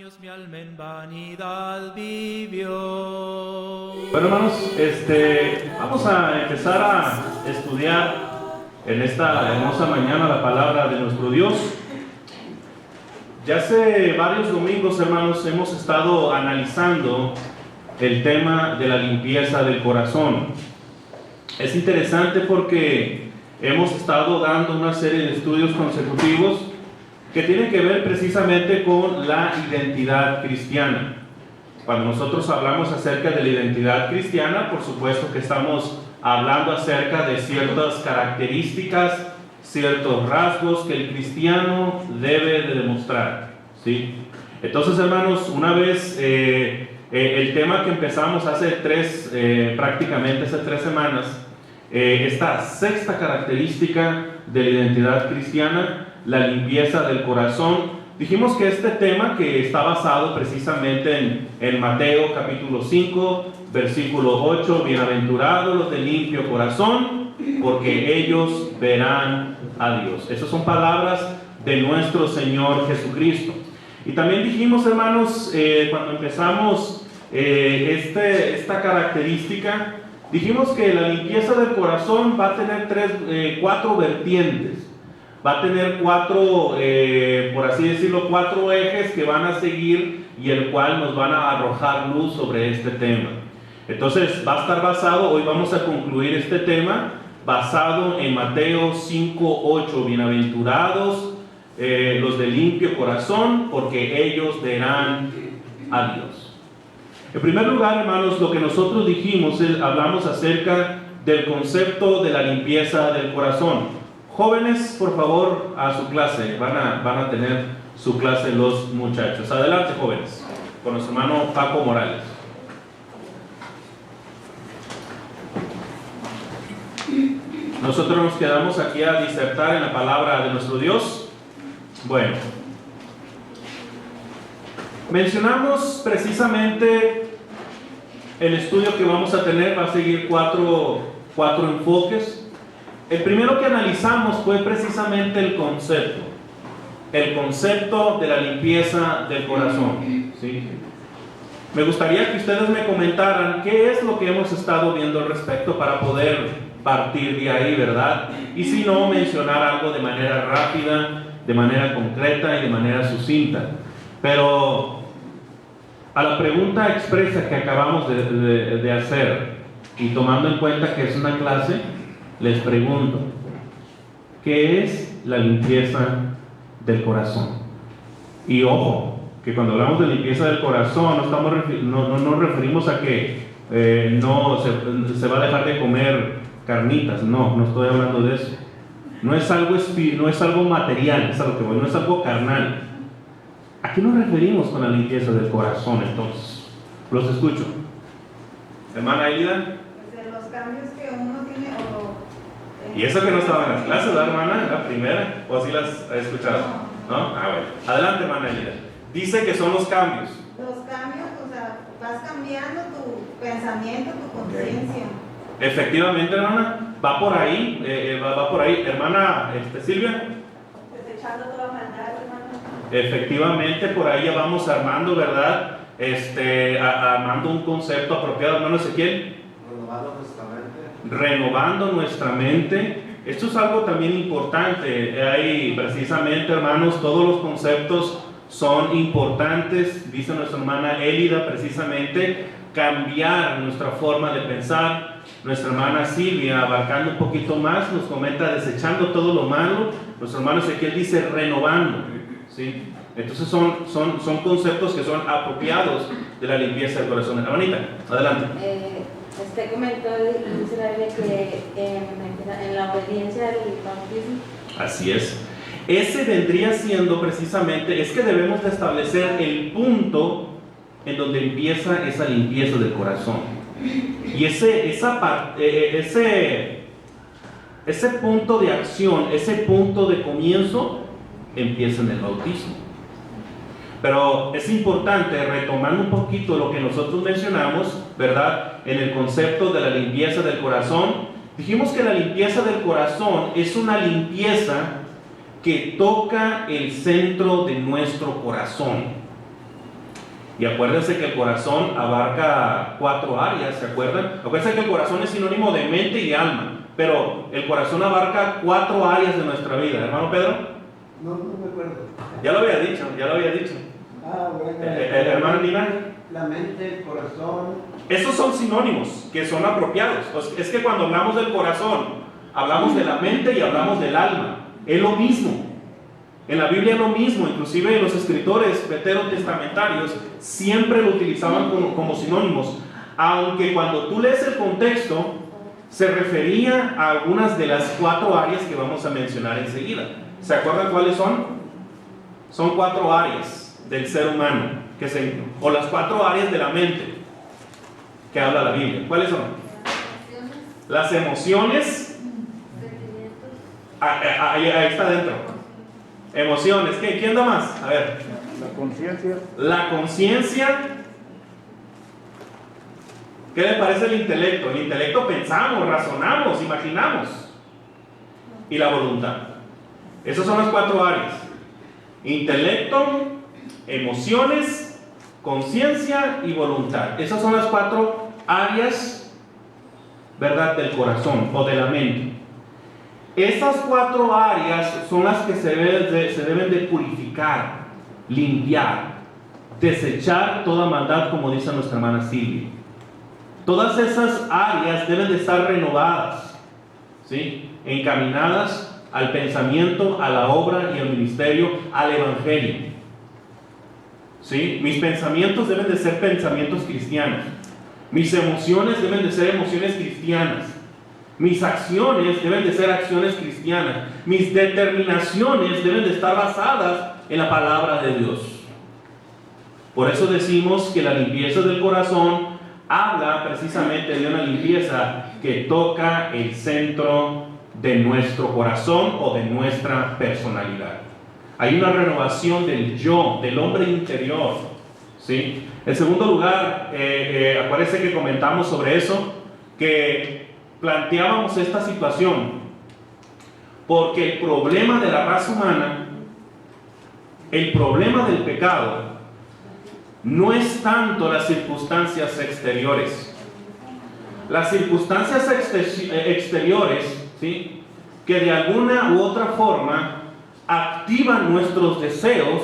años mi alma en vanidad vivió. Bueno, hermanos, vamos a empezar a estudiar en esta hermosa mañana la palabra de nuestro Dios. Ya hace varios domingos, hermanos, hemos estado analizando el tema de la limpieza del corazón. Es interesante porque hemos estado dando una serie de estudios consecutivos que tienen que ver precisamente con la identidad cristiana. Cuando nosotros hablamos acerca de la identidad cristiana, por supuesto que estamos hablando acerca de ciertas características, ciertos rasgos que el cristiano debe de demostrar, ¿sí? Entonces, hermanos, una vez el tema que empezamos prácticamente hace 3 semanas, esta sexta característica de la identidad cristiana, la limpieza del corazón. Dijimos que este tema, que está basado precisamente en Mateo capítulo 5, versículo 8, bienaventurados los de limpio corazón, porque ellos verán a Dios. Esas son palabras de nuestro Señor Jesucristo. Y también dijimos, hermanos, cuando empezamos esta característica, dijimos que la limpieza del corazón va a tener 4 vertientes. Va a tener 4, por así decirlo, 4 ejes que van a seguir y el cual nos van a arrojar luz sobre este tema. Entonces va a estar basado, hoy vamos a concluir este tema basado en Mateo 5:8, bienaventurados los de limpio corazón, porque ellos verán a Dios. En primer lugar, hermanos, lo que nosotros dijimos hablamos acerca del concepto de la limpieza del corazón. Jóvenes, por favor, a su clase. Van a tener su clase los muchachos. Adelante, jóvenes, con nuestro hermano Paco Morales. Nosotros nos quedamos aquí a disertar en la palabra de nuestro Dios. Bueno, mencionamos precisamente el estudio que vamos a tener. Va a seguir cuatro enfoques. El primero que analizamos fue precisamente el concepto de la limpieza del corazón, ¿sí? Me gustaría que ustedes me comentaran qué es lo que hemos estado viendo al respecto para poder partir de ahí, ¿verdad? Y si no, mencionar algo de manera rápida, de manera concreta y de manera sucinta. Pero a la pregunta expresa que acabamos de hacer, y tomando en cuenta que es una clase, les pregunto, ¿qué es la limpieza del corazón? Y ojo, que cuando hablamos de limpieza del corazón no nos referimos a que no se va a dejar de comer carnitas. No estoy hablando de eso. No es algo material, es algo que no es algo carnal. ¿A qué nos referimos con la limpieza del corazón entonces? Los escucho. Hermana Elida. Pues de los cambios que uno tiene Y eso que no estaba en las clases, ¿verdad, hermana? La primera, ¿o así las has escuchado? ¿No? Ah, bueno. Adelante, hermana Elida. Dice que son los cambios. Los cambios, o sea, vas cambiando tu pensamiento, tu conciencia. Efectivamente, hermana, va por ahí, va por ahí. Hermana Silvia. Desechando toda maldad, hermano. Efectivamente, por ahí ya vamos armando, ¿verdad? Armando un concepto apropiado, hermano Ezequiel. Renovando nuestra mente. Esto es algo también importante. Hay precisamente, hermanos, todos los conceptos son importantes. Dice nuestra hermana Elida, precisamente, cambiar nuestra forma de pensar. Nuestra hermana Silvia, abarcando un poquito más, nos comenta desechando todo lo malo. Nuestro hermano Ezequiel dice renovando, ¿sí? Entonces son conceptos que son apropiados de la limpieza del corazón. Hermanita, adelante. Usted comentó, dice la Biblia, que en la obediencia del bautismo. Así es. Ese vendría siendo precisamente, es que debemos de establecer el punto en donde empieza esa limpieza del corazón. Y ese punto de acción, ese punto de comienzo, empieza en el bautismo. Pero es importante, retomando un poquito lo que nosotros mencionamos, ¿verdad? En el concepto de la limpieza del corazón, dijimos que la limpieza del corazón es una limpieza que toca el centro de nuestro corazón. Y acuérdense que el corazón abarca 4 áreas, ¿se acuerdan? Acuérdense que el corazón es sinónimo de mente y alma, pero el corazón abarca 4 áreas de nuestra vida. ¿Hermano Pedro? No me acuerdo. Ya lo había dicho, ya lo había dicho. Bueno. Hermano Nina. La mente, el corazón. Esos son sinónimos que son apropiados. Es que cuando hablamos del corazón, hablamos de la mente y hablamos del alma. Es lo mismo. En la Biblia es lo mismo. Inclusive los escritores veterotestamentarios siempre lo utilizaban como sinónimos. Aunque cuando tú lees el contexto, se refería a algunas de las 4 áreas que vamos a mencionar enseguida. ¿Se acuerdan cuáles son? Son 4 áreas del ser humano, o las 4 áreas de la mente que habla la Biblia. ¿Cuáles son? Las emociones. Ahí está adentro. Emociones. ¿Quién da más? A ver. La conciencia. La conciencia. ¿Qué le parece el intelecto? El intelecto pensamos, razonamos, imaginamos. Y la voluntad. Esas son las 4 áreas. Intelecto, emociones, conciencia y voluntad. Esas son las 4 áreas, ¿verdad?, del corazón o de la mente. Esas 4 áreas son las que se deben de purificar, limpiar, desechar toda maldad, como dice nuestra hermana Silvia. Todas esas áreas deben de estar renovadas, ¿sí?, encaminadas al pensamiento, a la obra y al ministerio, al evangelio. ¿Sí? Mis pensamientos deben de ser pensamientos cristianos. Mis emociones deben de ser emociones cristianas. Mis acciones deben de ser acciones cristianas. Mis determinaciones deben de estar basadas en la palabra de Dios. Por eso decimos que la limpieza del corazón habla precisamente de una limpieza que toca el centro de nuestro corazón o de nuestra personalidad. Hay una renovación del yo, del hombre interior, ¿sí? En segundo lugar, acuérdense que comentamos sobre eso, que planteábamos esta situación, porque el problema de la raza humana, el problema del pecado, no es tanto las circunstancias exteriores. Las circunstancias exteriores, ¿sí?, que de alguna u otra forma activan nuestros deseos,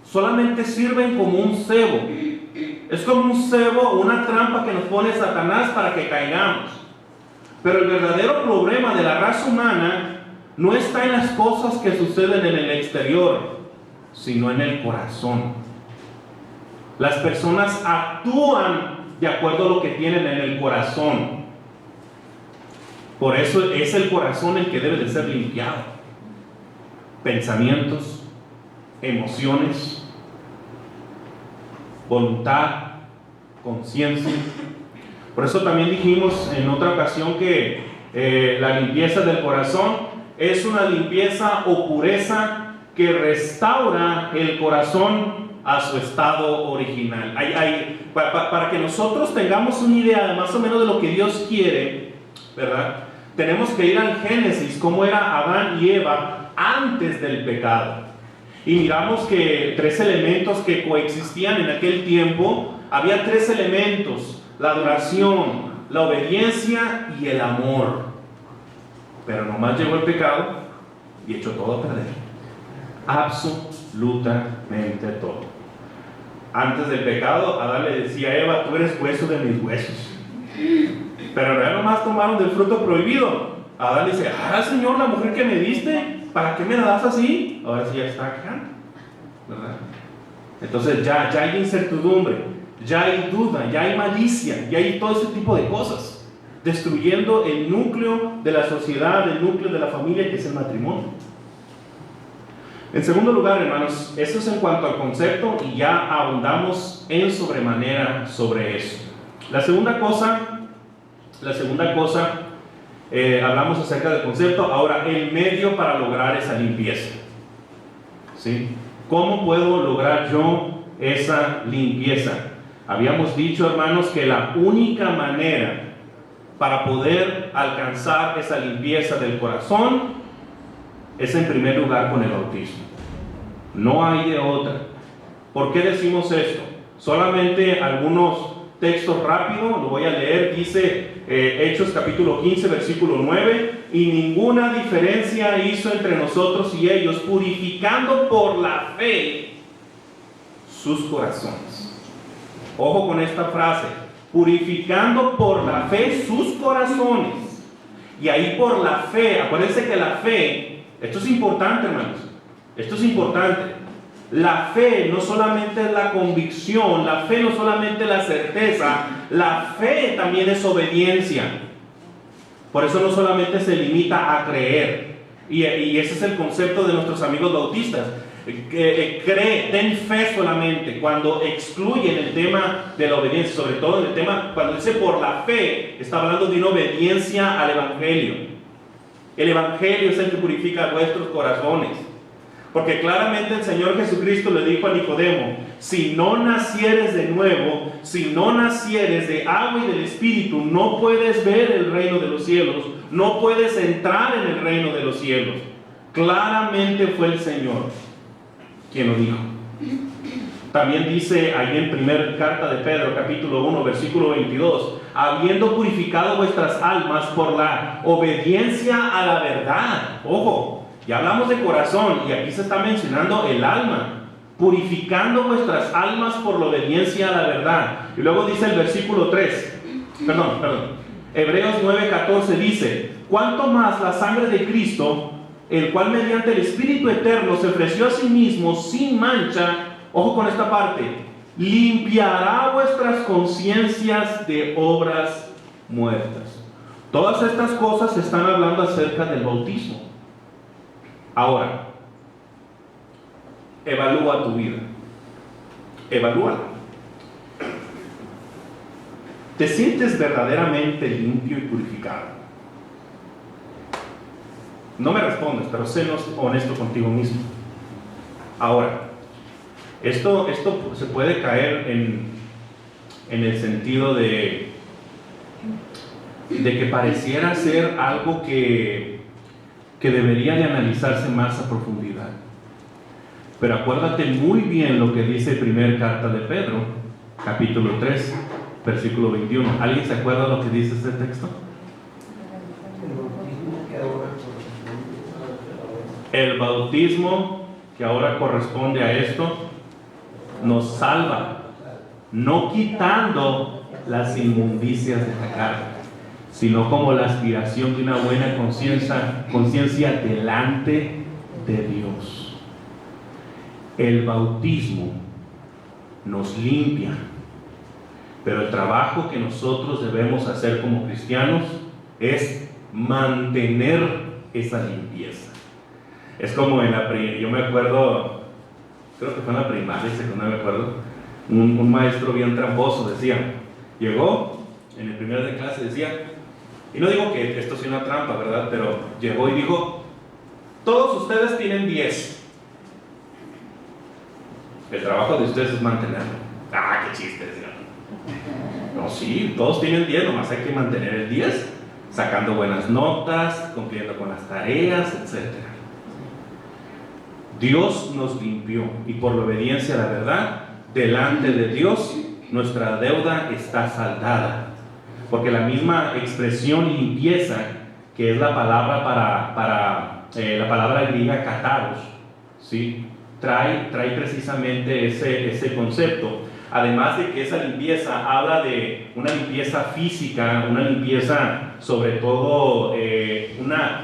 solamente sirven como un cebo. Es como un cebo, una trampa que nos pone Satanás para que caigamos. Pero el verdadero problema de la raza humana no está en las cosas que suceden en el exterior, sino en el corazón. Las personas actúan de acuerdo a lo que tienen en el corazón. Por eso es el corazón el que debe de ser limpiado. Pensamientos, emociones, voluntad, conciencia. Por eso también dijimos en otra ocasión que la limpieza del corazón es una limpieza o pureza que restaura el corazón a su estado original. Para que nosotros tengamos una idea más o menos de lo que Dios quiere, ¿verdad?, tenemos que ir al Génesis, cómo era Adán y Eva antes del pecado. Y miramos que 3 elementos que coexistían en aquel tiempo. Había 3 elementos: la adoración, la obediencia y el amor. Pero nomás llegó el pecado y echó todo a perder. Absolutamente todo. Antes del pecado, Adán le decía a Eva: tú eres hueso de mis huesos. Pero en realidad nomás tomaron del fruto prohibido. Adán dice: Señor, la mujer que me diste, ¿para qué me la das así? Ahora sí ya está quejando, ¿verdad? Entonces ya hay incertidumbre, ya hay duda, ya hay malicia, ya hay todo ese tipo de cosas, destruyendo el núcleo de la sociedad, el núcleo de la familia, que es el matrimonio. En segundo lugar, hermanos, eso es en cuanto al concepto, y ya abundamos en sobremanera sobre eso. La segunda cosa, hablamos acerca del concepto. Ahora, el medio para lograr esa limpieza, ¿sí? ¿Cómo puedo lograr yo esa limpieza? Habíamos dicho, hermanos, que la única manera para poder alcanzar esa limpieza del corazón es en primer lugar con el bautismo. No hay de otra. ¿Por qué decimos esto? Solamente algunos textos rápidos, lo voy a leer. Dice Hechos capítulo 15, versículo 9: y ninguna diferencia hizo entre nosotros y ellos, purificando por la fe sus corazones. Ojo con esta frase: purificando por la fe sus corazones. Y ahí por la fe, acuérdense que la fe, esto es importante, hermanos, esto es importante. La fe no solamente es la convicción, la fe no solamente es la certeza, la fe también es obediencia. Por eso no solamente se limita a creer, y ese es el concepto de nuestros amigos bautistas. Cree, ten fe solamente. Cuando excluyen el tema de la obediencia, sobre todo en el tema, cuando dice por la fe, está hablando de una obediencia al Evangelio. El Evangelio es el que purifica vuestros corazones. Porque claramente el Señor Jesucristo le dijo a Nicodemo: si no nacieres de nuevo, si no nacieres de agua y del Espíritu, no puedes ver el reino de los cielos, no puedes entrar en el reino de los cielos. Claramente fue el Señor quien lo dijo. También dice ahí en primera carta de Pedro, capítulo 1, versículo 22: habiendo purificado vuestras almas por la obediencia a la verdad. Ojo, ya hablamos de corazón y aquí se está mencionando el alma. Purificando vuestras almas por la obediencia a la verdad. Y luego dice el versículo 3, Hebreos 9:14 dice: cuánto más la sangre de Cristo, el cual mediante el Espíritu Eterno se ofreció a sí mismo sin mancha. Ojo con esta parte: limpiará vuestras conciencias de obras muertas. Todas estas cosas están hablando acerca del bautismo. Ahora, evalúa tu vida. Evalúala. ¿Te sientes verdaderamente limpio y purificado? No me respondes, pero sé honesto contigo mismo. Ahora, esto se puede caer en el sentido de que pareciera ser algo que debería de analizarse más a profundidad. Pero acuérdate muy bien lo que dice primera carta de Pedro, capítulo 3, versículo 21. ¿Alguien se acuerda lo que dice este texto? El bautismo que ahora corresponde a esto nos salva, no quitando las inmundicias de la carne, sino como la aspiración de una buena conciencia delante de Dios. El bautismo nos limpia, pero el trabajo que nosotros debemos hacer como cristianos es mantener esa limpieza. Es como yo me acuerdo, creo que fue en la primaria, secundaria, me acuerdo, un maestro bien tramposo decía, llegó en el primer de clase, decía, y no digo que esto sea una trampa, ¿verdad? Pero llegó y dijo: todos ustedes tienen 10. El trabajo de ustedes es mantenerlo. Ah, qué chiste, decía. No, sí, todos tienen 10, nomás hay que mantener el 10, sacando buenas notas, cumpliendo con las tareas, etc. Dios nos limpió, y por la obediencia a la verdad, delante de Dios, nuestra deuda está saldada. Porque la misma expresión limpieza, que es la palabra la palabra griega kataros, ¿sí? trae precisamente ese concepto. Además de que esa limpieza habla de una limpieza física, una limpieza sobre todo,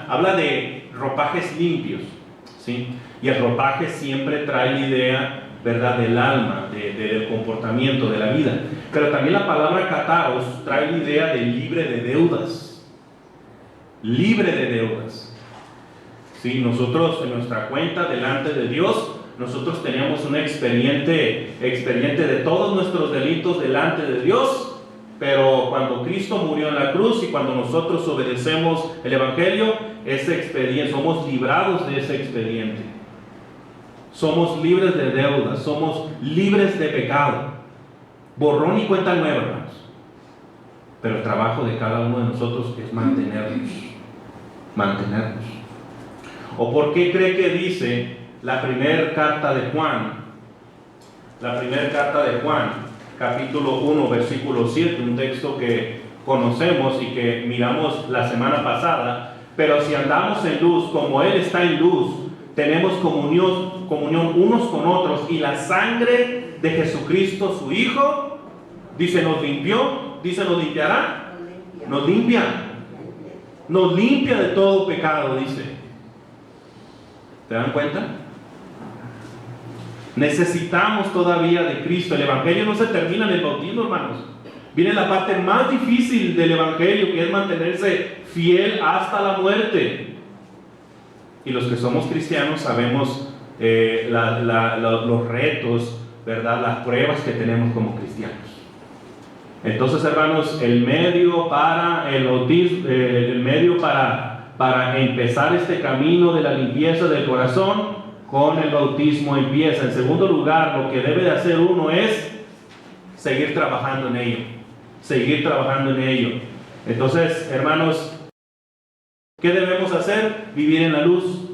habla de ropajes limpios, ¿sí? Y el ropaje siempre trae la idea, ¿verdad?, del alma, del comportamiento, de la vida. Pero también la palabra kataros trae la idea de libre de deudas. Libre de deudas. ¿Sí? Nosotros en nuestra cuenta delante de Dios, nosotros teníamos un expediente de todos nuestros delitos delante de Dios, pero cuando Cristo murió en la cruz y cuando nosotros obedecemos el Evangelio, ese expediente, somos librados de ese expediente. Somos libres de deudas, somos libres de pecado. Borrón y cuenta nueva, hermanos. Pero el trabajo de cada uno de nosotros es mantenernos. ¿O por qué cree que dice la primera carta de Juan, la primera carta de Juan, capítulo 1, versículo 7, un texto que conocemos y que miramos la semana pasada. Pero si andamos en luz, como Él está en luz, tenemos comunión unos con otros, y la sangre de Jesucristo, su Hijo, dice, nos limpió, dice, nos limpiará, nos limpia de todo pecado, dice. ¿Te dan cuenta? Necesitamos todavía de Cristo. El Evangelio no se termina en el bautismo, hermanos. Viene la parte más difícil del Evangelio, que es mantenerse fiel hasta la muerte. Y los que somos cristianos sabemos los retos, ¿verdad? Las pruebas que tenemos como cristianos. Entonces, hermanos, el medio para el bautismo, el medio para empezar este camino de la limpieza del corazón, con el bautismo empieza. En segundo lugar, lo que debe de hacer uno es seguir trabajando en ello. Seguir trabajando en ello. Entonces, hermanos, ¿qué debemos hacer? Vivir en la luz.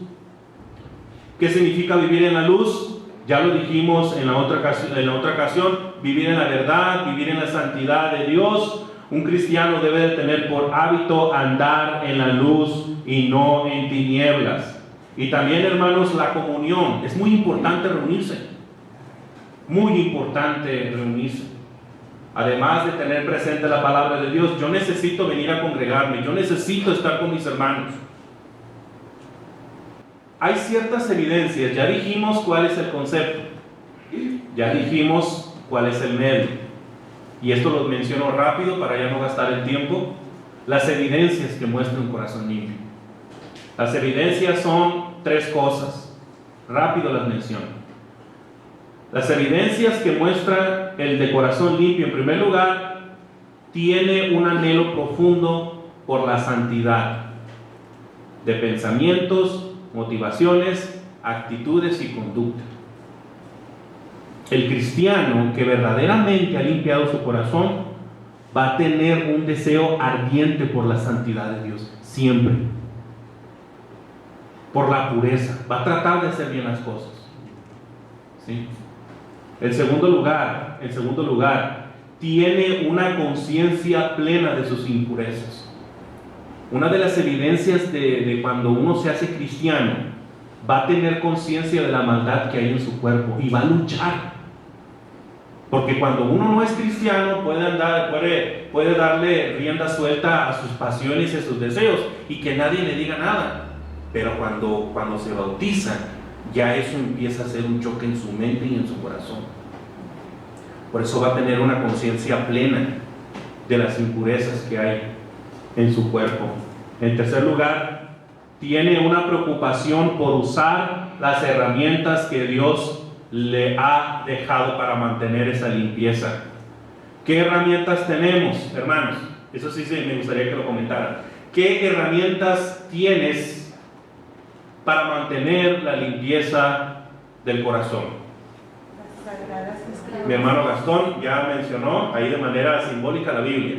¿Qué significa vivir en la luz? Ya lo dijimos en la otra ocasión, vivir en la verdad, vivir en la santidad de Dios. Un cristiano debe de tener por hábito andar en la luz y no en tinieblas. Y también, hermanos, la comunión. Es muy importante reunirse. Muy importante reunirse. Además de tener presente la palabra de Dios, yo necesito venir a congregarme, yo necesito estar con mis hermanos. Hay ciertas evidencias, ya dijimos cuál es el concepto, ya dijimos cuál es el medio, y esto lo menciono rápido para ya no gastar el tiempo. Las evidencias que muestra un corazón limpio. Las evidencias son tres cosas, rápido las menciono. Las evidencias que muestra el de corazón limpio, en primer lugar, tiene un anhelo profundo por la santidad de pensamientos, motivaciones, actitudes y conducta. El cristiano que verdaderamente ha limpiado su corazón va a tener un deseo ardiente por la santidad de Dios, siempre. Por la pureza, va a tratar de hacer bien las cosas. ¿Sí? En segundo lugar, tiene una conciencia plena de sus impurezas. Una de las evidencias de cuando uno se hace cristiano, va a tener conciencia de la maldad que hay en su cuerpo y va a luchar. Porque cuando uno no es cristiano, puede darle rienda suelta a sus pasiones y a sus deseos y que nadie le diga nada. Pero cuando se bautiza, ya eso empieza a ser un choque en su mente y en su corazón. Por eso va a tener una conciencia plena de las impurezas que hay en su cuerpo. En tercer lugar, tiene una preocupación por usar las herramientas que Dios le ha dejado para mantener esa limpieza. ¿Qué herramientas tenemos, hermanos? Eso sí me gustaría que lo comentaran. ¿Qué herramientas tienes para mantener la limpieza del corazón? Mi hermano Gastón ya mencionó ahí de manera simbólica la Biblia.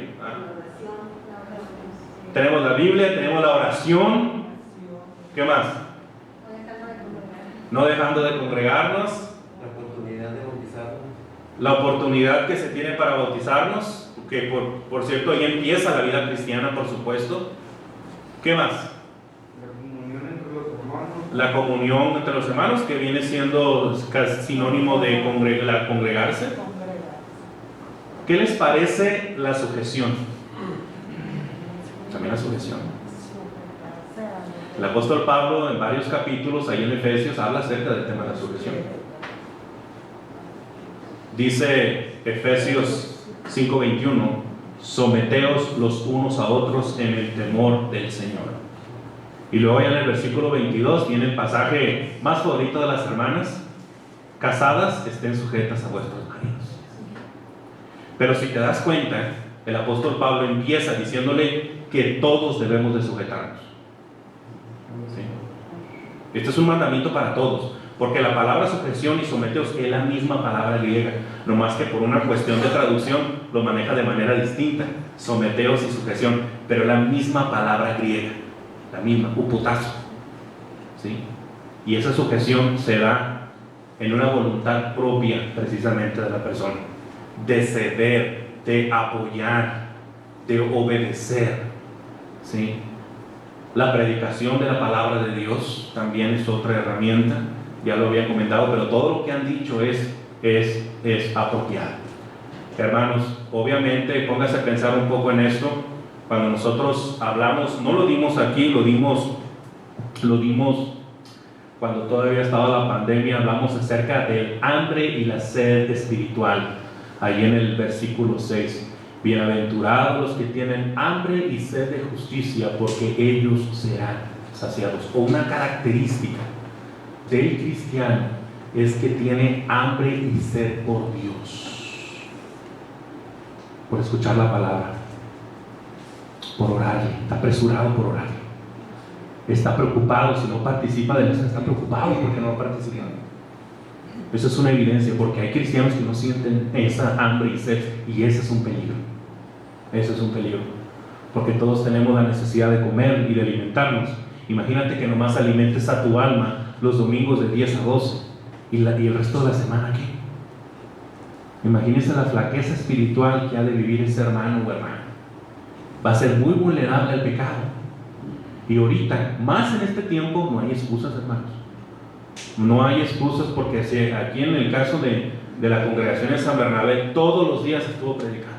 Tenemos la Biblia, tenemos la oración. ¿Qué más? No dejando de congregarnos. La oportunidad de bautizarnos. La oportunidad que se tiene para bautizarnos, que por cierto ahí empieza la vida cristiana, por supuesto. ¿Qué más? La comunión entre los hermanos, que viene siendo sinónimo de congregarse. ¿Qué les parece la sujeción? También la sujeción. El apóstol Pablo en varios capítulos ahí en Efesios habla acerca del tema de la sujeción. Dice Efesios 5:21: someteos los unos a otros en el temor del Señor. Y luego ya en el versículo 22 tiene el pasaje más favorito de las hermanas: casadas, estén sujetas a vuestros maridos. Pero si te das cuenta, el apóstol Pablo empieza diciéndole que todos debemos de sujetarnos. ¿Sí? Este es un mandamiento para todos, porque la palabra sujeción y someteos es la misma palabra griega, nomás que por una cuestión de traducción lo maneja de manera distinta, someteos y sujeción, pero la misma palabra griega, la misma, uputazo. ¿Sí? Y esa sujeción se da en una voluntad propia precisamente de la persona, de ceder, de apoyar, de obedecer, ¿sí? La predicación de la palabra de Dios también es otra herramienta, ya lo había comentado, pero todo lo que han dicho es apropiado. Hermanos, obviamente póngase a pensar un poco en esto. Cuando nosotros hablamos, no lo dimos aquí, lo dimos cuando todavía estaba la pandemia, hablamos acerca del hambre y la sed espiritual, ahí en el versículo 6. Bienaventurados los que tienen hambre y sed de justicia, porque ellos serán saciados. O una característica del cristiano es que tiene hambre y sed por Dios, por escuchar la palabra, por orarle, está apresurado por orarle, está preocupado. Si no participa de eso, está preocupado porque no participa. Eso es una evidencia, porque hay cristianos que no sienten esa hambre y sed, y ese es un peligro. Eso es un peligro, porque todos tenemos la necesidad de comer y de alimentarnos. Imagínate que nomás alimentes a tu alma los domingos de 10 a 12 y el resto de la semana aquí. Imagínese la flaqueza espiritual que ha de vivir ese hermano o hermana. Va a ser muy vulnerable al pecado. Y ahorita, más en este tiempo, no hay excusas, hermanos. No hay excusas, porque aquí en el caso de la congregación de San Bernabé, todos los días estuvo predicando,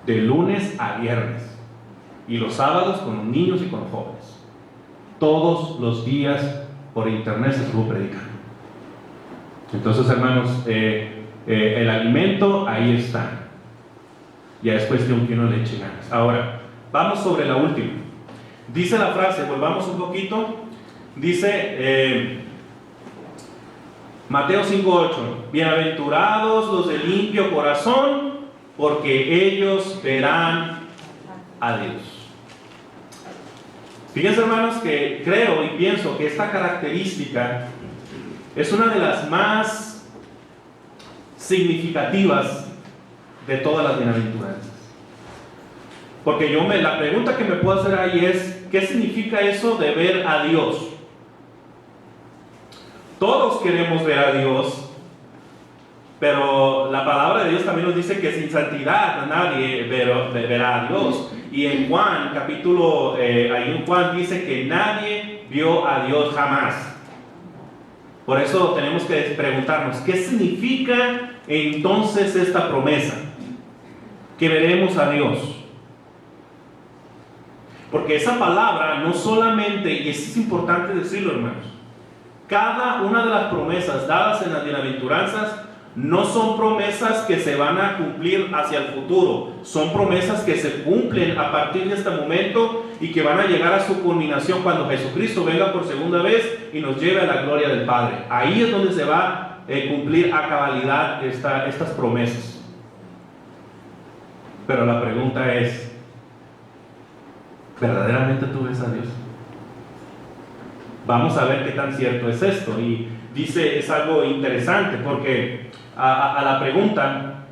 de lunes a viernes, y los sábados con los niños y con los jóvenes. Todos los días por internet se estuvo predicando. Entonces, hermanos, el alimento ahí está. Ya es cuestión que uno le eche ganas. Ahora, vamos sobre la última. Dice la frase, volvamos un poquito. Dice Mateo 5:8: bienaventurados los de limpio corazón, porque ellos verán a Dios. Fíjense, hermanos, que creo y pienso que esta característica es una de las más significativas de todas las bienaventuranzas. Porque la pregunta que me puedo hacer ahí es: ¿qué significa eso de ver a Dios? Todos queremos ver a Dios, pero la palabra de Dios también nos dice que sin santidad nadie verá a Dios. Y en Juan, ahí en Juan dice que nadie vio a Dios jamás. Por eso tenemos que preguntarnos, ¿qué significa entonces esta promesa? Que veremos a Dios. Porque esa palabra no solamente, y eso es importante decirlo, hermanos, cada una de las promesas dadas en las bienaventuranzas no son promesas que se van a cumplir hacia el futuro, son promesas que se cumplen a partir de este momento y que van a llegar a su culminación cuando Jesucristo venga por segunda vez y nos lleve a la gloria del Padre. Ahí es donde se va a cumplir a cabalidad estas promesas. Pero la pregunta es, ¿verdaderamente tú ves a Dios? Vamos a ver qué tan cierto es esto. Y dice, es algo interesante, porque a la pregunta,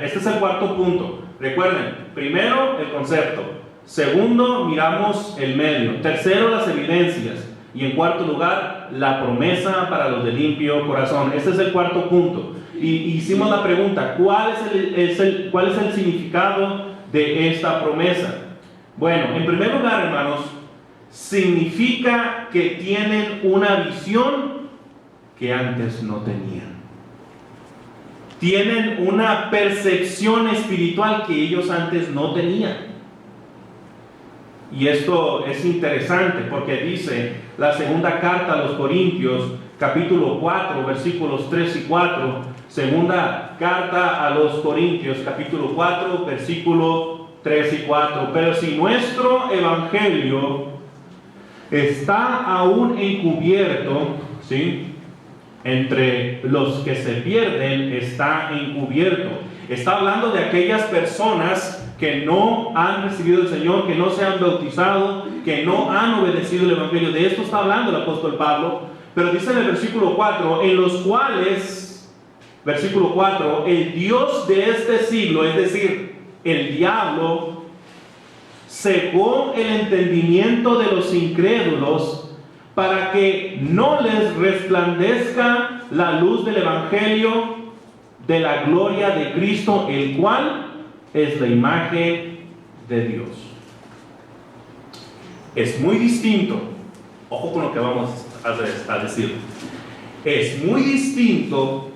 este es el cuarto punto. Recuerden, primero el concepto, segundo miramos el medio, tercero las evidencias, y en cuarto lugar la promesa para los de limpio corazón. Este es el cuarto punto. Y hicimos la pregunta, ¿cuál es el significado de esta promesa? Bueno, en primer lugar, hermanos, significa que tienen una visión que antes no tenían. Tienen una percepción espiritual que ellos antes no tenían. Y esto es interesante porque dice la segunda carta a los Corintios, capítulo 4, versículos 3 y 4. Segunda carta a los Corintios, capítulo 4, versículo 3 y 4. Pero si nuestro evangelio está aún encubierto, ¿sí?, entre los que se pierden está encubierto. Está hablando de aquellas personas que no han recibido el Señor, que no se han bautizado, que no han obedecido el evangelio. De esto está hablando el apóstol Pablo. Pero dice en el versículo 4, en los cuales, versículo 4, el Dios de este siglo, es decir, el diablo, cegó el entendimiento de los incrédulos para que no les resplandezca la luz del Evangelio de la gloria de Cristo, el cual es la imagen de Dios. Es muy distinto, ojo con lo que vamos a decir, es muy distinto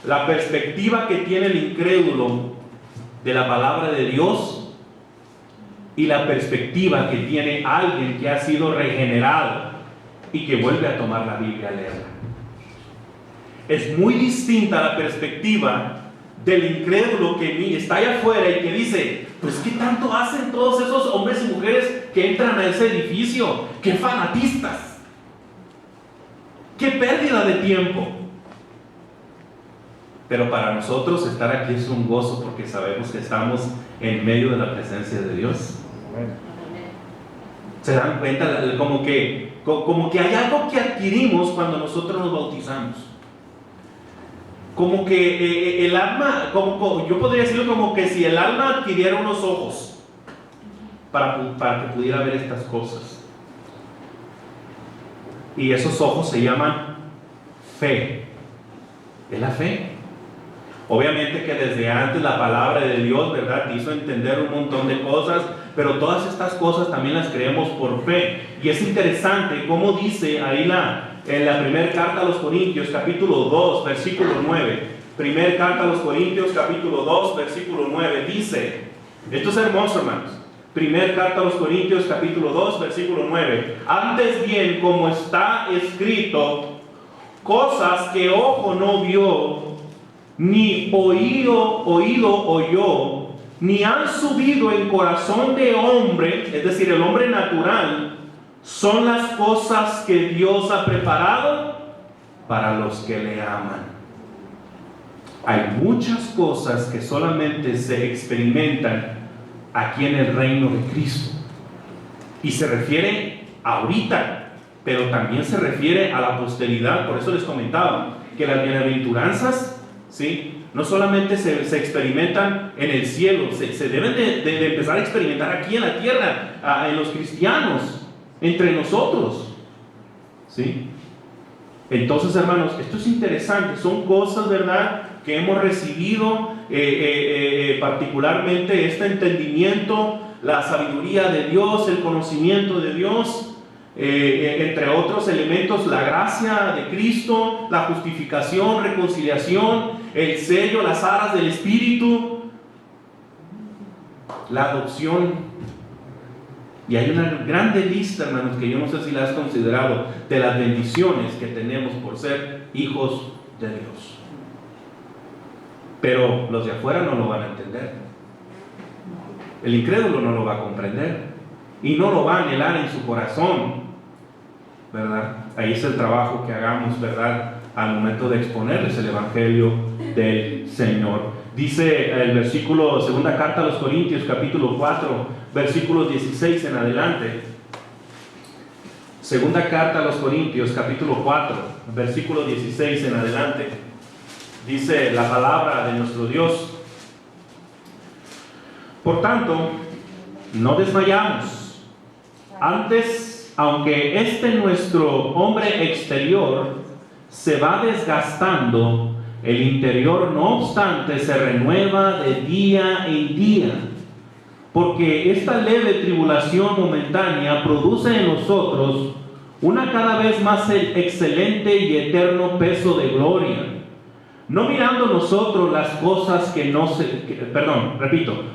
la perspectiva que tiene el incrédulo de la palabra de Dios y la perspectiva que tiene alguien que ha sido regenerado y que vuelve a tomar la Biblia a leerla. Es muy distinta la perspectiva del incrédulo que está allá afuera y que dice, pues ¿qué tanto hacen todos esos hombres y mujeres que entran a ese edificio? ¡Qué fanatistas! ¡Qué pérdida de tiempo! Pero para nosotros estar aquí es un gozo porque sabemos que estamos en medio de la presencia de Dios. ¿Se dan cuenta? Como que hay algo que adquirimos cuando nosotros nos bautizamos. Como que el alma, yo podría decirlo como que si el alma adquiriera unos ojos para que pudiera ver estas cosas. Y esos ojos se llaman fe. Es la fe. Obviamente que desde antes la palabra de Dios, ¿verdad?, hizo entender un montón de cosas, pero todas estas cosas también las creemos por fe. Y es interesante cómo dice ahí en la primera carta a los Corintios, capítulo 2, versículo 9. Primera carta a los Corintios, capítulo 2, versículo 9, dice, esto es hermoso, hermanos. Primera carta a los Corintios, capítulo 2, versículo 9. Antes bien, como está escrito, cosas que ojo no vio, ni oído oyó, ni han subido en corazón de hombre, es decir, el hombre natural, son las cosas que Dios ha preparado para los que le aman. Hay muchas cosas que solamente se experimentan aquí en el reino de Cristo. Y se refiere ahorita, pero también se refiere a la posteridad. Por eso les comentaba que las bienaventuranzas, ¿sí?, no solamente se experimentan en el cielo, se deben de empezar a experimentar aquí en la tierra, en los cristianos, entre nosotros, ¿sí? Entonces, hermanos, esto es interesante, son cosas, ¿verdad?, que hemos recibido, particularmente este entendimiento, la sabiduría de Dios, el conocimiento de Dios, entre otros elementos, la gracia de Cristo, la justificación, reconciliación, el sello, las aras del Espíritu, la adopción. Y hay una grande lista, hermanos, que yo no sé si la has considerado, de las bendiciones que tenemos por ser hijos de Dios. Pero los de afuera no lo van a entender. El incrédulo no lo va a comprender y no lo va a anhelar en su corazón, ¿verdad? Ahí es el trabajo que hagamos, ¿verdad?, al momento de exponerles el Evangelio del Señor. Dice el versículo, segunda carta a los Corintios, capítulo 4, versículos 16 en adelante. Segunda carta a los Corintios, capítulo 4, versículo 16 en adelante. Dice la palabra de nuestro Dios: por tanto, no desmayamos. Antes, aunque nuestro hombre exterior se va desgastando, el interior no obstante se renueva de día en día, porque esta leve tribulación momentánea produce en nosotros una cada vez más excelente y eterno peso de gloria, no mirando nosotros las cosas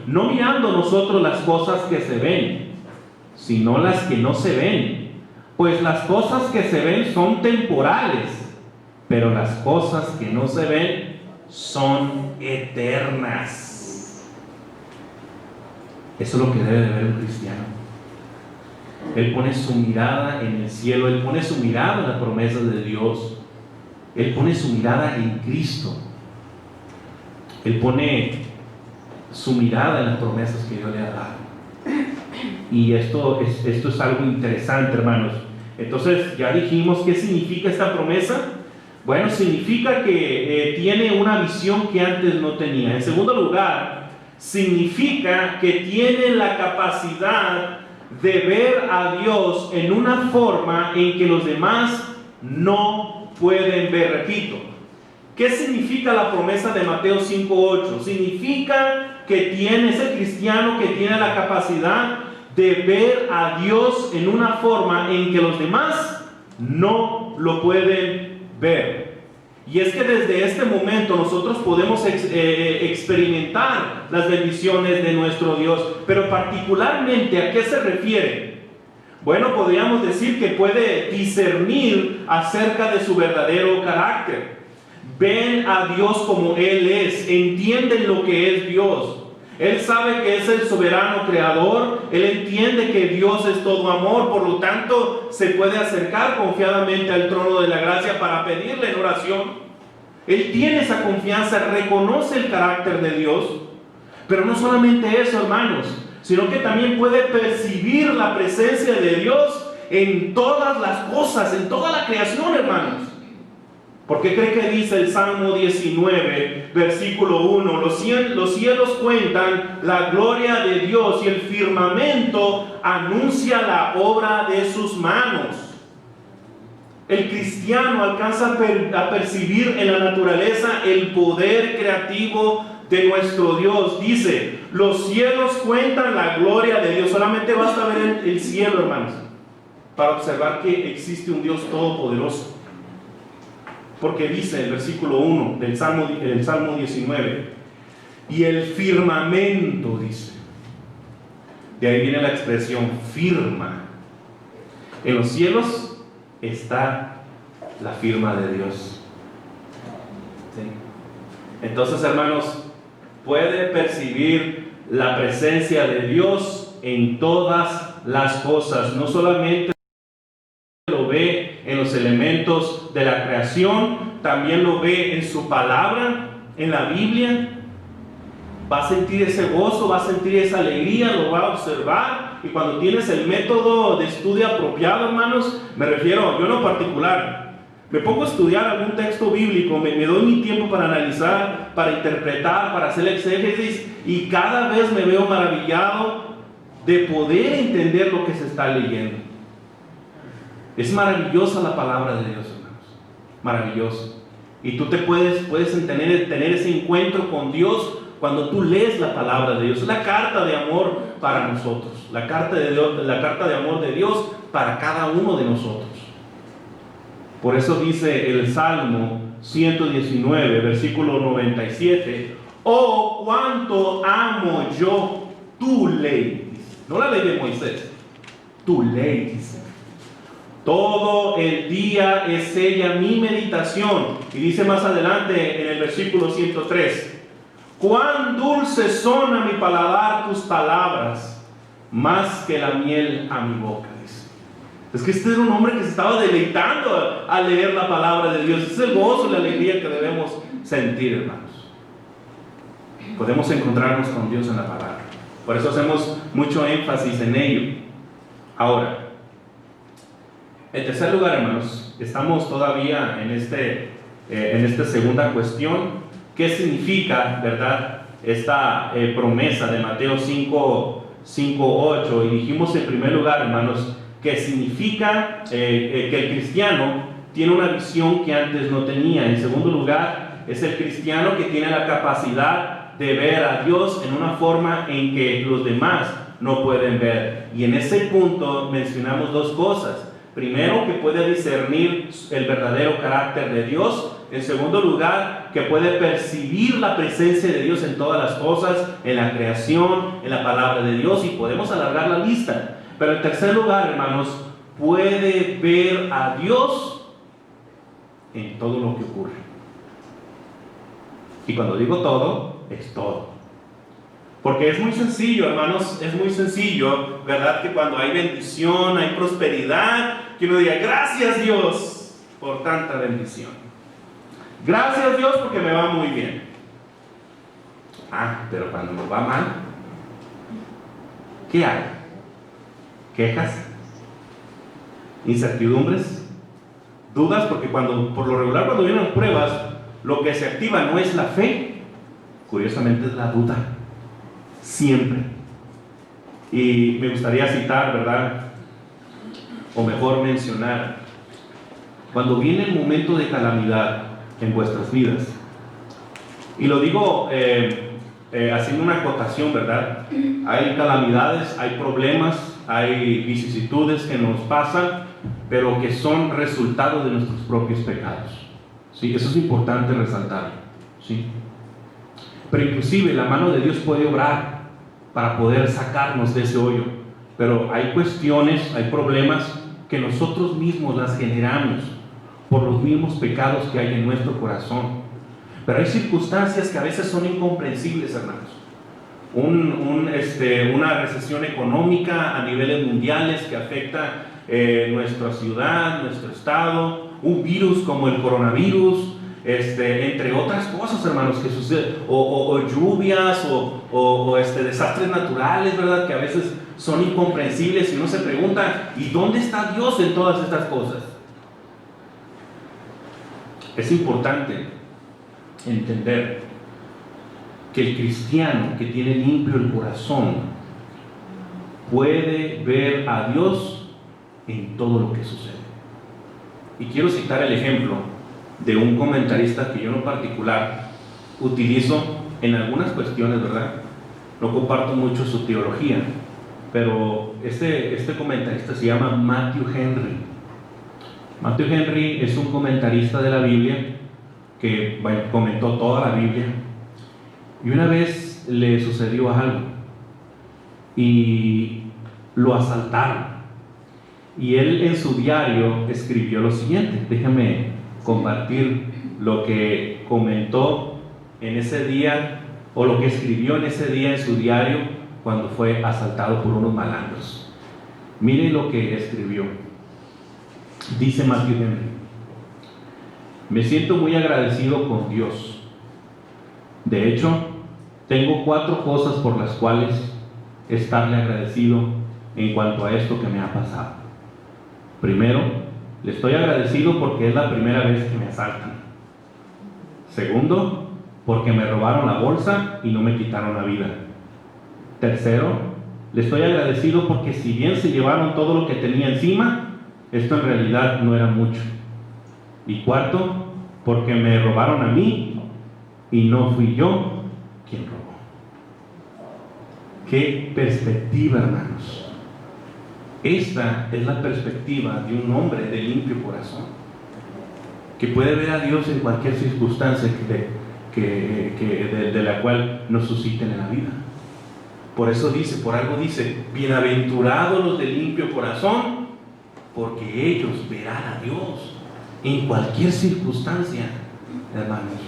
no mirando nosotros las cosas que se ven, sino las que no se ven, pues las cosas que se ven son temporales, pero las cosas que no se ven son eternas. Eso es lo que debe de ver un cristiano. Él pone su mirada en el cielo, él pone su mirada en las promesas de Dios, él pone su mirada en Cristo, él pone su mirada en las promesas que Dios le ha dado. Y esto es algo interesante, hermanos. Entonces, ya dijimos qué significa esta promesa. Bueno, significa que tiene una visión que antes no tenía. En segundo lugar, significa que tiene la capacidad de ver a Dios en una forma en que los demás no pueden ver. Repito, ¿qué significa la promesa de Mateo 5:8? Significa que ese cristiano que tiene la capacidad de ver a Dios en una forma en que los demás no lo pueden ver. Y es que desde este momento nosotros podemos experimentar las bendiciones de nuestro Dios. Pero particularmente, ¿a qué se refiere? Bueno, podríamos decir que puede discernir acerca de su verdadero carácter. Ven a Dios como Él es, entienden lo que es Dios. Él sabe que es el soberano creador, Él entiende que Dios es todo amor, por lo tanto se puede acercar confiadamente al trono de la gracia para pedirle en oración. Él tiene esa confianza, reconoce el carácter de Dios, pero no solamente eso, hermanos, sino que también puede percibir la presencia de Dios en todas las cosas, en toda la creación, hermanos. ¿Por qué cree que dice el Salmo 19, versículo 1? Los cielos cuentan la gloria de Dios y el firmamento anuncia la obra de sus manos. El cristiano alcanza a percibir en la naturaleza el poder creativo de nuestro Dios. Dice, los cielos cuentan la gloria de Dios. Solamente basta ver el cielo, hermanos, para observar que existe un Dios todopoderoso. Porque dice el versículo 1 del Salmo 19, y el firmamento, dice. De ahí viene la expresión firma. En los cielos está la firma de Dios. ¿Sí? Entonces, hermanos, puede percibir la presencia de Dios en todas las cosas. No solamente lo ve en los elementos de la creación, también lo ve en su palabra, en la Biblia. Va a sentir ese gozo, va a sentir esa alegría, lo va a observar. Y cuando tienes el método de estudio apropiado, hermanos, me refiero, yo en lo particular, me pongo a estudiar algún texto bíblico, me doy mi tiempo para analizar, para interpretar, para hacer exégesis, y cada vez me veo maravillado de poder entender lo que se está leyendo. Es maravillosa la palabra de Dios, hermanos. Maravilloso. Y tú puedes tener ese encuentro con Dios cuando tú lees la palabra de Dios. Es la carta de amor para nosotros. La carta de amor de Dios para cada uno de nosotros. Por eso dice el Salmo 119, versículo 97. Oh, cuánto amo yo tu ley. No la ley de Moisés. Tu ley, dice. Todo el día es ella mi meditación. Y dice más adelante en el versículo 103. Cuán dulces son a mi paladar tus palabras, más que la miel a mi boca, dice. Es que este era un hombre que se estaba deleitando al leer la palabra de Dios. Es el gozo y la alegría que debemos sentir, hermanos. Podemos encontrarnos con Dios en la palabra. Por eso hacemos mucho énfasis en ello. Ahora, en tercer lugar, hermanos, estamos todavía en esta segunda cuestión. ¿Qué significa, verdad, esta promesa de Mateo 5:8? Y dijimos en primer lugar, hermanos, que significa que el cristiano tiene una visión que antes no tenía. En segundo lugar, es el cristiano que tiene la capacidad de ver a Dios en una forma en que los demás no pueden ver. Y en ese punto mencionamos dos cosas. Primero, que puede discernir el verdadero carácter de Dios. En segundo lugar, que puede percibir la presencia de Dios en todas las cosas, en la creación, en la palabra de Dios, y podemos alargar la lista. Pero en tercer lugar, hermanos, puede ver a Dios en todo lo que ocurre. Y cuando digo todo, es todo. Porque es muy sencillo, hermanos, es muy sencillo, ¿verdad? Que cuando hay bendición, hay prosperidad, que uno diga, gracias Dios por tanta bendición. Gracias Dios porque me va muy bien. Pero cuando me va mal, ¿qué hay? ¿Quejas? ¿Incertidumbres? ¿Dudas? Porque por lo regular cuando vienen pruebas, lo que se activa no es la fe, curiosamente es la duda. Siempre. Y me gustaría citar, ¿verdad? O mejor mencionar, cuando viene el momento de calamidad en vuestras vidas, y lo digo haciendo una acotación, ¿verdad? Hay calamidades, hay problemas, hay vicisitudes que nos pasan, pero que son resultado de nuestros propios pecados, ¿sí? Eso es importante resaltar, ¿sí? Pero inclusive la mano de Dios puede obrar para poder sacarnos de ese hoyo, pero hay cuestiones, hay problemas que nosotros mismos las generamos por los mismos pecados que hay en nuestro corazón. Pero hay circunstancias que a veces son incomprensibles, hermanos. Una recesión económica a niveles mundiales que afecta nuestra ciudad, nuestro estado, un virus como el coronavirus, entre otras cosas, hermanos, que suceden, o lluvias, o desastres naturales, ¿verdad? Que a veces son incomprensibles y uno se pregunta, ¿y dónde está Dios en todas estas cosas? Es importante entender que el cristiano que tiene limpio el corazón puede ver a Dios en todo lo que sucede. Y quiero citar el ejemplo de un comentarista que yo en lo particular utilizo en algunas cuestiones, ¿verdad? No comparto mucho su teología, pero este comentarista se llama Matthew Henry. Matthew Henry es un comentarista de la Biblia que comentó toda la Biblia, y una vez le sucedió algo y lo asaltaron, y él en su diario escribió lo siguiente. Déjame compartir lo que comentó en ese día, o lo que escribió en ese día en su diario cuando fue asaltado por unos malandros. Miren lo que escribió. Dice Matthew Henry: me siento muy agradecido con Dios. De hecho, tengo 4 cosas por las cuales estarle agradecido en cuanto a esto que me ha pasado. Primero, le estoy agradecido porque es la primera vez que me asaltan. Segundo, porque me robaron la bolsa y no me quitaron la vida. Tercero, le estoy agradecido porque si bien se llevaron todo lo que tenía encima, esto en realidad no era mucho. Y cuarto, porque me robaron a mí y no fui yo quien robó. ¡Qué perspectiva, hermanos! Esta es la perspectiva de un hombre de limpio corazón, que puede ver a Dios en cualquier circunstancia de la cual nos susciten en la vida. Por eso dice, por algo dice, bienaventurados los de limpio corazón, porque ellos verán a Dios en cualquier circunstancia, hermanos.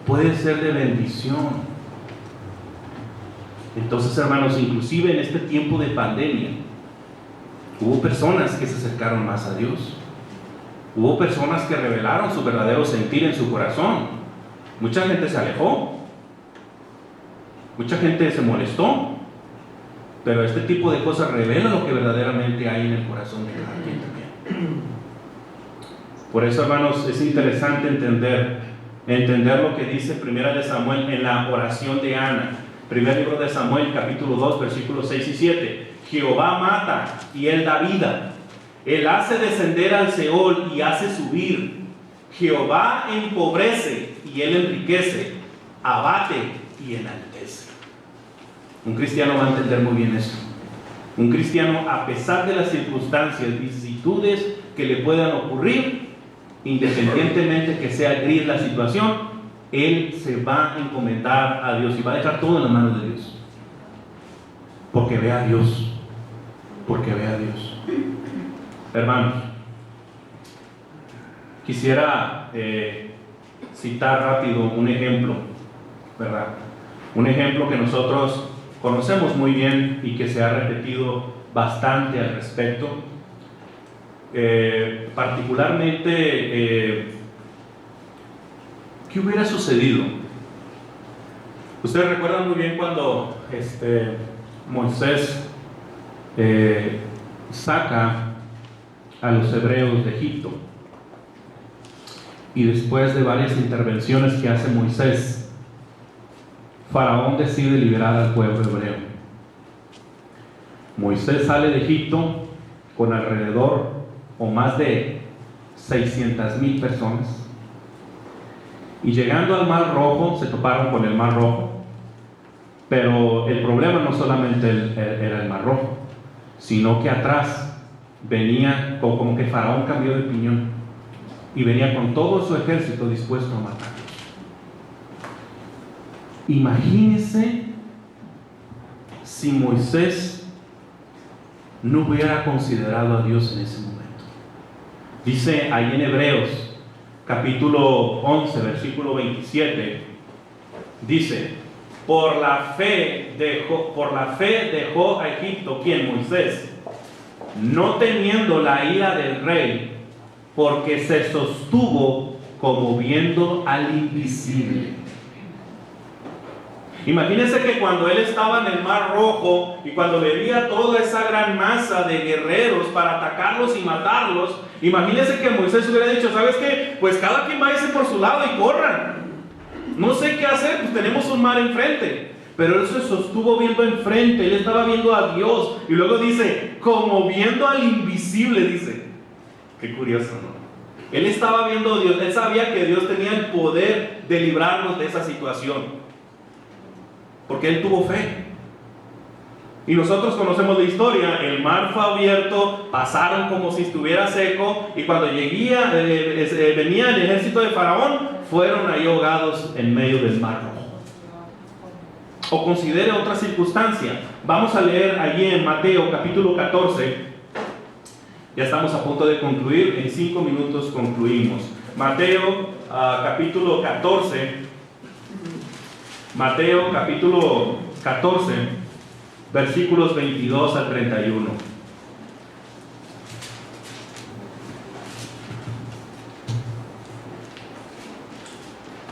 Puede ser de bendición. Entonces, hermanos, inclusive en este tiempo de pandemia, hubo personas que se acercaron más a Dios. Hubo personas que revelaron su verdadero sentir en su corazón. Mucha gente se alejó. Mucha gente se molestó. Pero este tipo de cosas revela lo que verdaderamente hay en el corazón de cada quien también. Por eso, hermanos, es interesante entender lo que dice 1 de Samuel en la oración de Ana. Primer libro de Samuel, capítulo 2, versículos 6 y 7. Jehová mata y Él da vida. Él hace descender al Seol y hace subir. Jehová empobrece y Él enriquece. Abate y enaltece. Un cristiano va a entender muy bien eso. Un cristiano, a pesar de las circunstancias, vicisitudes que le puedan ocurrir, independientemente que sea gris la situación, él se va a encomendar a Dios y va a dejar todo en las manos de Dios. Porque ve a Dios. Porque ve a Dios. Hermanos, quisiera citar rápido un ejemplo, ¿verdad? Un ejemplo que nosotros conocemos muy bien y que se ha repetido bastante al respecto. Particularmente, ¿qué hubiera sucedido? Ustedes recuerdan muy bien cuando Moisés saca a los hebreos de Egipto, y después de varias intervenciones que hace Moisés, Faraón decide liberar al pueblo hebreo. Moisés sale de Egipto con alrededor o más de 600,000 personas. Y llegando al Mar Rojo, se toparon con el Mar Rojo. Pero el problema no solamente era el Mar Rojo, sino que atrás venía como que Faraón cambió de opinión y venía con todo su ejército dispuesto a matarlos. Imagínense si Moisés no hubiera considerado a Dios en ese momento. Dice ahí en Hebreos capítulo 11 versículo 27, dice: por la fe dejó a Egipto, ¿quién? Moisés, no temiendo la ira del rey, porque se sostuvo como viendo al invisible. Imagínense que cuando él estaba en el Mar Rojo y cuando veía toda esa gran masa de guerreros para atacarlos y matarlos, imagínense que Moisés hubiera dicho: ¿sabes qué? Pues cada quien váyase por su lado y corran. No sé qué hacer, pues tenemos un mar enfrente. Pero él se sostuvo viendo enfrente, él estaba viendo a Dios. Y luego dice, como viendo al invisible, dice. Qué curioso, ¿no? Él estaba viendo a Dios, él sabía que Dios tenía el poder de librarnos de esa situación, porque él tuvo fe. Y nosotros conocemos la historia, el mar fue abierto, pasaron como si estuviera seco, y cuando venía el ejército de Faraón, fueron ahí ahogados en medio del Mar Rojo. O considere otra circunstancia. Vamos a leer allí en Mateo capítulo 14. Ya estamos a punto de concluir, en 5 minutos concluimos. Mateo capítulo 14. Mateo capítulo 14, versículos 22 al 31.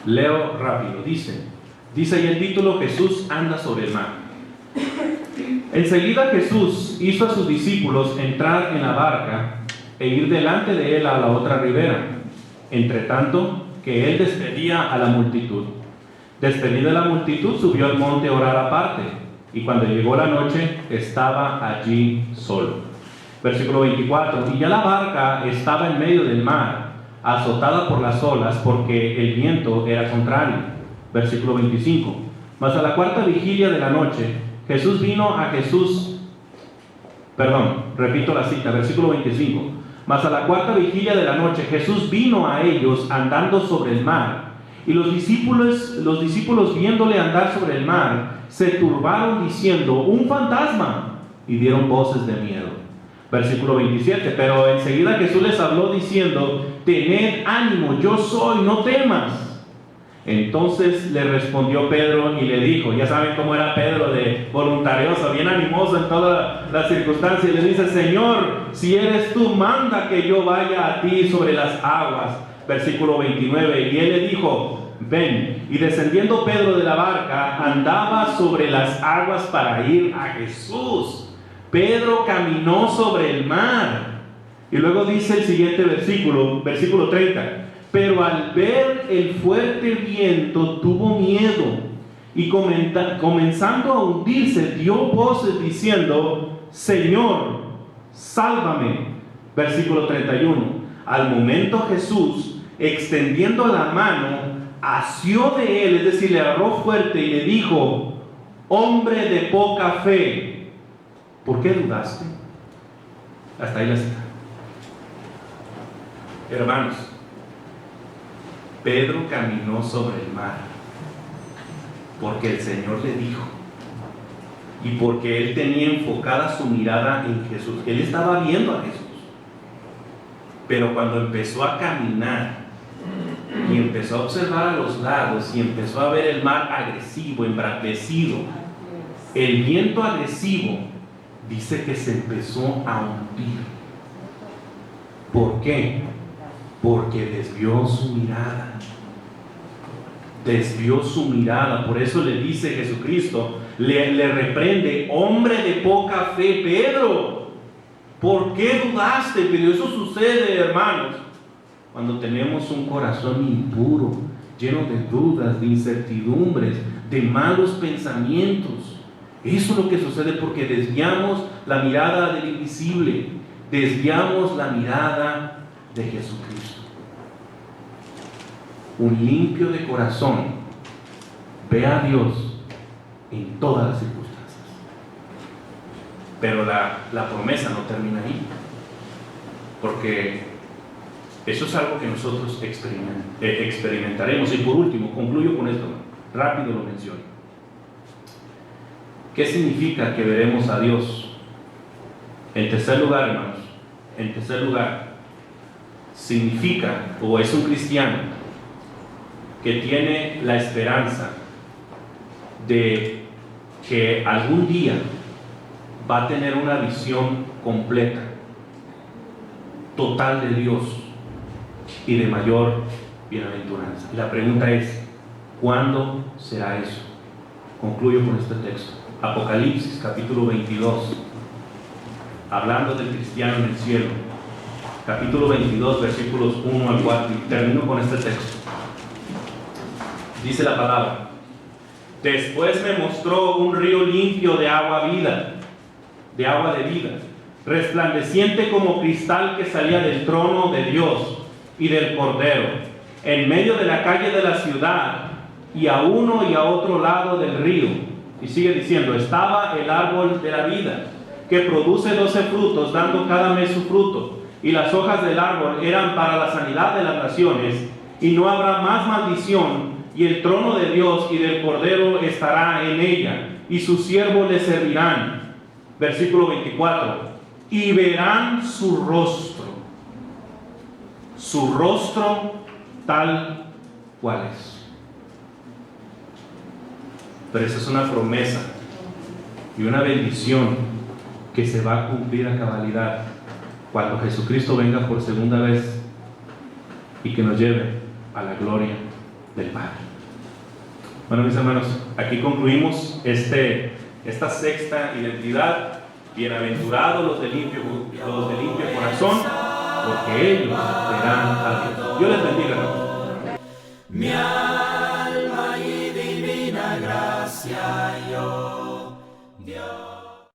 Leo rápido, dice ahí el título: Jesús anda sobre el mar. Enseguida Jesús hizo a sus discípulos entrar en la barca e ir delante de él a la otra ribera, entre tanto que él despedía a la multitud. Despedida la multitud, subió al monte a orar aparte, y cuando llegó la noche, estaba allí solo. Versículo 24, y ya la barca estaba en medio del mar, azotada por las olas, porque el viento era contrario. Versículo 25, mas a la cuarta vigilia de la noche, repito la cita, versículo 25, mas a la cuarta vigilia de la noche, Jesús vino a ellos andando sobre el mar. Y los discípulos viéndole andar sobre el mar, se turbaron diciendo: un fantasma, y dieron voces de miedo. Versículo 27, pero enseguida Jesús les habló diciendo: tened ánimo, yo soy, no temas. Entonces le respondió Pedro y le dijo, ya saben cómo era Pedro de voluntarioso, bien animoso en todas las circunstancias, le dice: Señor, si eres tú, manda que yo vaya a ti sobre las aguas. Versículo 29, y él le dijo: ven. Y descendiendo Pedro de la barca, andaba sobre las aguas para ir a Jesús. Pedro caminó sobre el mar. Y luego dice el siguiente versículo, versículo 30, pero al ver el fuerte viento tuvo miedo, y comenzando a hundirse, dio voces diciendo: Señor, sálvame. Versículo 31, al momento Jesús, extendiendo la mano, asió de él, es decir, le agarró fuerte y le dijo: hombre de poca fe, ¿por qué dudaste? Hasta ahí la cita. Hermanos, Pedro caminó sobre el mar porque el Señor le dijo, y porque él tenía enfocada su mirada en Jesús. Él estaba viendo a Jesús. Pero cuando empezó a caminar y empezó a observar a los lados y empezó a ver el mar agresivo, embravecido, el viento agresivo, dice que se empezó a hundir. ¿Por qué? Porque desvió su mirada. Desvió su mirada. Por eso le dice Jesucristo, le reprende: hombre de poca fe, Pedro, ¿por qué dudaste? Pero eso sucede, hermanos, cuando tenemos un corazón impuro, lleno de dudas, de incertidumbres, de malos pensamientos. Eso es lo que sucede porque desviamos la mirada del invisible, desviamos la mirada de Jesucristo. Un limpio de corazón ve a Dios en todas las circunstancias. Pero la promesa no termina ahí, porque eso es algo que nosotros experimentaremos. Y por último, concluyo con esto, rápido lo menciono. ¿Qué significa que veremos a Dios? En tercer lugar, hermanos, en tercer lugar, significa, o es un cristiano que tiene la esperanza de que algún día va a tener una visión completa, total de Dios y de mayor bienaventuranza. Y la pregunta es, ¿cuándo será eso? Concluyo con este texto. Apocalipsis capítulo 22, hablando del cristiano en el cielo. Capítulo 22, versículos 1 al 4, y termino con este texto. Dice la palabra: después me mostró un río limpio de agua de vida, resplandeciente como cristal, que salía del trono de Dios y del Cordero, en medio de la calle de la ciudad, y a uno y a otro lado del río. Y sigue diciendo: estaba el árbol de la vida, que produce 12 frutos, dando cada mes su fruto, y las hojas del árbol eran para la sanidad de las naciones, y no habrá más maldición, y el trono de Dios y del Cordero estará en ella, y sus siervos le servirán. Versículo 24: y verán su rostro tal cual es. Pero esa es una promesa y una bendición que se va a cumplir a cabalidad cuando Jesucristo venga por segunda vez y que nos lleve a la gloria del Padre. Bueno, mis hermanos, aquí concluimos esta sexta identidad. Bienaventurados los de limpio corazón, porque ellos verán a Dios. Dios les bendiga, hermanos. Mi alma y divina gracia